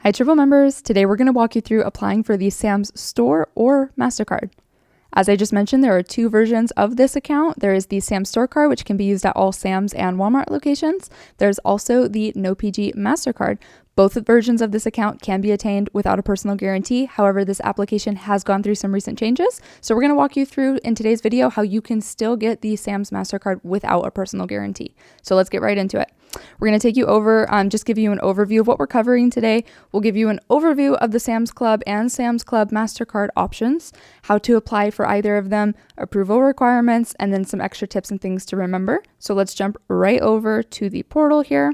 Hi, Triple members. Today we're going to walk you through applying for the Sam's Store or Mastercard. As I just mentioned, there are two versions of this account. There is the Sam's Store card, which can be used at all Sam's and Walmart locations. There's also the No PG Mastercard. Both versions of this account can be attained without a personal guarantee. However, this application has gone through some recent changes. So we're going to walk you through in today's video how you can still get the Sam's Mastercard without a personal guarantee. So let's get right into it. We're going to take you over, just give you an overview of what we're covering today. We'll give you an overview of the Sam's Club and Sam's Club Mastercard options, how to apply for either of them, approval requirements, and then some extra tips and things to remember. So let's jump right over to the portal here.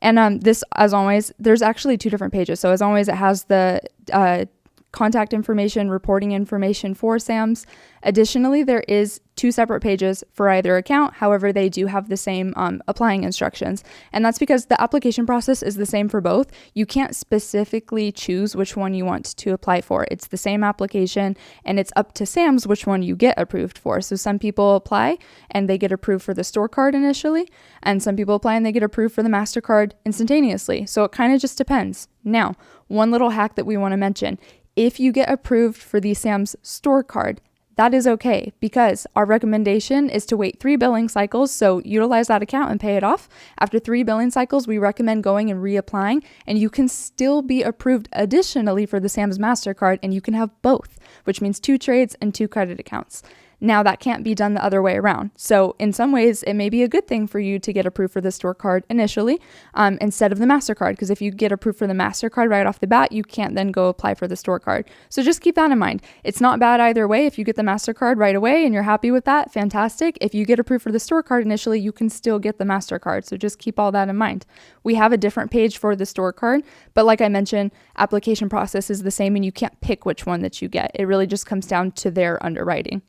And this, as always, there's actually two different pages. So as always, it has the contact information, reporting information for Sam's. Additionally, there is two separate pages for either account. However, they do have the same applying instructions. And that's because the application process is the same for both. You can't specifically choose which one you want to apply for. It's the same application, and it's up to Sam's which one you get approved for. So some people apply and they get approved for the store card initially, and some people apply and they get approved for the MasterCard instantaneously. So it kind of just depends. Now, one little hack that we want to mention: if you get approved for the Sam's Store card, that is okay, because our recommendation is to wait 3 billing cycles. So utilize that account and pay it off. After 3 billing cycles, we recommend going and reapplying, and you can still be approved additionally for the Sam's Mastercard, and you can have both, which means 2 trades and 2 credit accounts. Now, that can't be done the other way around. So in some ways, it may be a good thing for you to get approved for the store card initially instead of the MasterCard, because if you get approved for the MasterCard right off the bat, you can't then go apply for the store card. So just keep that in mind. It's not bad either way. If you get the MasterCard right away and you're happy with that, fantastic. If you get approved for the store card initially, you can still get the MasterCard. So just keep all that in mind. We have a different page for the store card, but like I mentioned, application process is the same and you can't pick which one that you get. It really just comes down to their underwriting.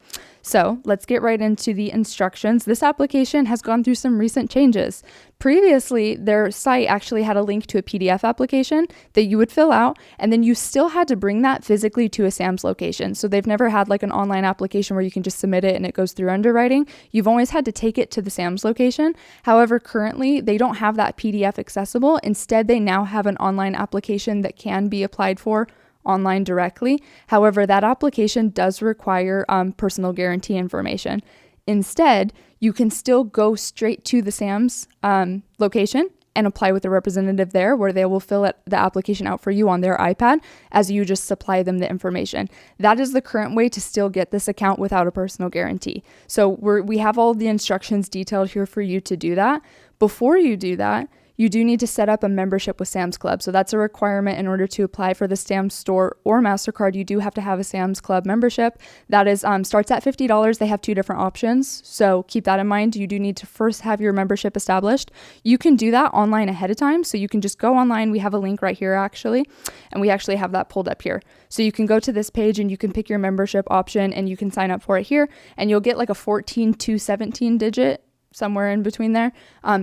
So let's get right into the instructions. This application has gone through some recent changes. Previously, their site actually had a link to a PDF application that you would fill out, and then you still had to bring that physically to a Sam's location. So they've never had like an online application where you can just submit it and it goes through underwriting. You've always had to take it to the Sam's location. However, currently they don't have that PDF accessible. Instead, they now have an online application that can be applied for online directly. However, that application does require personal guarantee information. Instead, you can still go straight to the Sam's location and apply with a representative there, where they will fill the application out for you on their iPad as you just supply them the information. That is the current way to still get this account without a personal guarantee. So we have all the instructions detailed here for you to do that. Before you do that, you do need to set up a membership with Sam's Club. So that's a requirement in order to apply for the Sam's Store or MasterCard. You do have to have a Sam's Club membership. That is starts at $50. They have 2 different options. So keep that in mind. You do need to first have your membership established. You can do that online ahead of time. So you can just go online. We have a link right here actually, and we actually have that pulled up here. So you can go to this page and you can pick your membership option and you can sign up for it here, and you'll get like a 14 to 17 digit, somewhere in between there,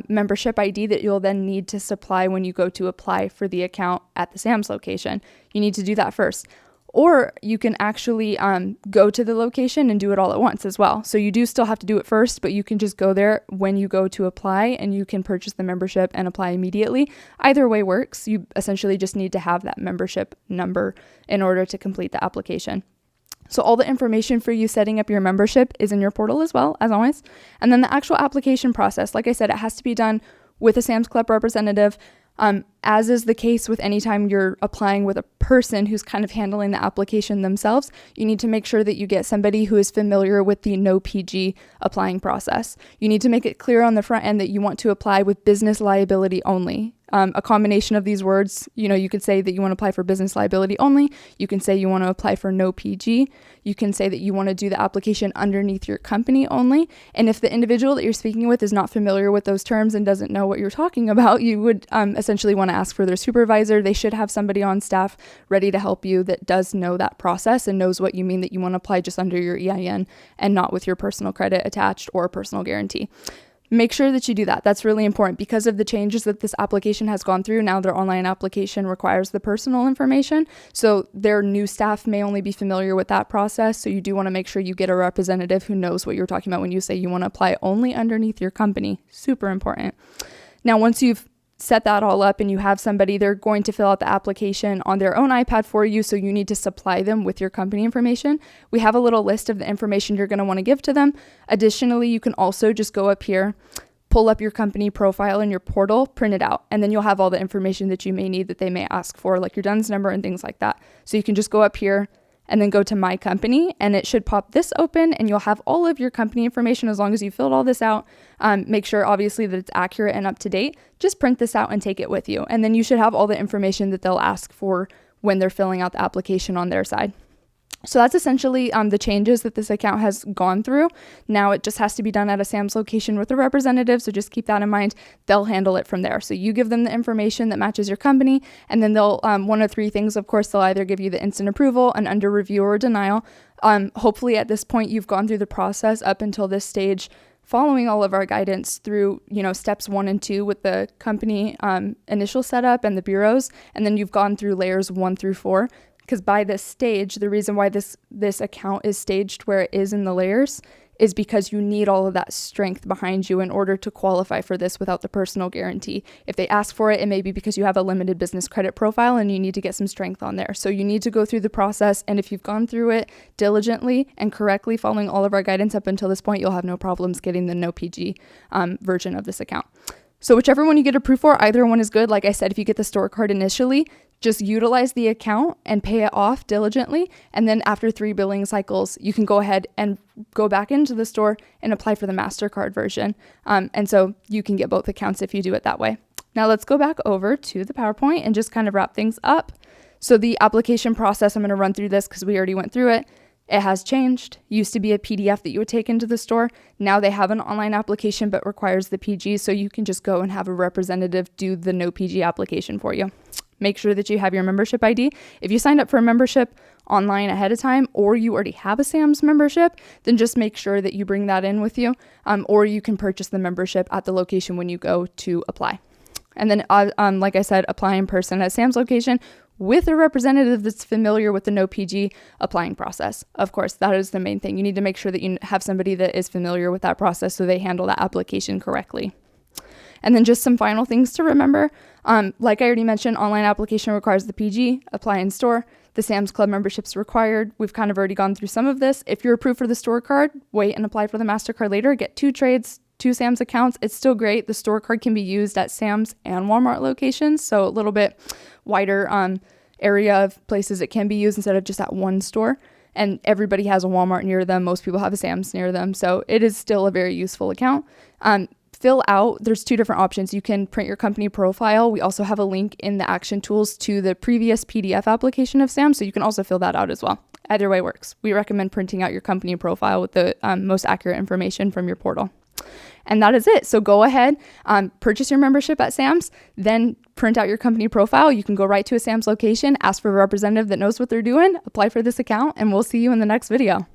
membership ID that you'll then need to supply when you go to apply for the account at the Sam's location. You need to do that first. Or you can actually go to the location and do it all at once as well. So you do still have to do it first, but you can just go there when you go to apply and you can purchase the membership and apply immediately. Either way works. You essentially just need to have that membership number in order to complete the application. So all the information for you setting up your membership is in your portal as well, as always. And then the actual application process, like I said, it has to be done with a Sam's Club representative. As is the case with any time you're applying with a person who's kind of handling the application themselves, you need to make sure that you get somebody who is familiar with the no PG applying process. You need to make it clear on the front end that you want to apply with business liability only. A combination of these words, you could say that you want to apply for business liability only. You can say you want to apply for no PG. You can say that you want to do the application underneath your company only. And if the individual that you're speaking with is not familiar with those terms and doesn't know what you're talking about, you would essentially want to ask for their supervisor. They should have somebody on staff ready to help you that does know that process and knows what you mean that you want to apply just under your EIN and not with your personal credit attached or personal guarantee. Make sure that you do that. That's really important because of the changes that this application has gone through. Now their online application requires the personal information. So their new staff may only be familiar with that process. So you do want to make sure you get a representative who knows what you're talking about when you say you want to apply only underneath your company. Super important. Now, once you've set that all up and you have somebody, they're going to fill out the application on their own iPad for you, so you need to supply them with your company information. We have a little list of the information you're going to want to give to them. Additionally, you can also just go up here, pull up your company profile in your portal, print it out, and then you'll have all the information that you may need that they may ask for, like your DUNS number and things like that. So you can just go up here and then go to My Company, and it should pop this open, and you'll have all of your company information as long as you filled all this out. Make sure, obviously, that it's accurate and up to date. Just print this out and take it with you, and then you should have all the information that they'll ask for when they're filling out the application on their side. So that's essentially the changes that this account has gone through. Now it just has to be done at a Sam's location with a representative, so just keep that in mind. They'll handle it from there. So you give them the information that matches your company, and then they'll, one of three things, of course, they'll either give you the instant approval, an under review, or a denial. Hopefully at this point you've gone through the process up until this stage, following all of our guidance through, steps 1 and 2 with the company initial setup and the bureaus, and then you've gone through layers 1 through 4. Because by this stage, the reason why this account is staged where it is in the layers is because you need all of that strength behind you in order to qualify for this without the personal guarantee. If they ask for it, it may be because you have a limited business credit profile and you need to get some strength on there. So you need to go through the process, and if you've gone through it diligently and correctly, following all of our guidance up until this point, you'll have no problems getting the no PG version of this account. So whichever one you get approved for, either one is good. Like I said, if you get the store card initially, just utilize the account and pay it off diligently. And then after 3 billing cycles, you can go ahead and go back into the store and apply for the Mastercard version. And so you can get both accounts if you do it that way. Now let's go back over to the PowerPoint and just kind of wrap things up. So the application process, I'm going to run through this because we already went through it. It has changed. Used to be a PDF that you would take into the store. Now they have an online application but requires the PG, so you can just go and have a representative do the no PG application for you. Make sure that you have your membership ID. If you signed up for a membership online ahead of time, or you already have a Sam's membership, then just make sure that you bring that in with you, or you can purchase the membership at the location when you go to apply. And then, like I said, apply in person at Sam's location with a representative that's familiar with the no PG applying process. Of course, that is the main thing. You need to make sure that you have somebody that is familiar with that process so they handle that application correctly. And then just some final things to remember. Like I already mentioned, online application requires the PG, apply in store. The Sam's Club membership's required. We've kind of already gone through some of this. If you're approved for the store card, wait and apply for the Mastercard later. Get 2 trades, 2 Sam's accounts. It's still great. The store card can be used at Sam's and Walmart locations, so a little bit wider area of places it can be used instead of just at one store. And everybody has a Walmart near them. Most people have a Sam's near them, so it is still a very useful account. Fill out, there's 2 different options. You can print your company profile. We also have a link in the action tools to the previous PDF application of Sam's, so you can also fill that out as well. Either way works. We recommend printing out your company profile with the most accurate information from your portal. And that is it. So go ahead, purchase your membership at Sam's, then print out your company profile. You can go right to a Sam's location, ask for a representative that knows what they're doing, apply for this account, and we'll see you in the next video.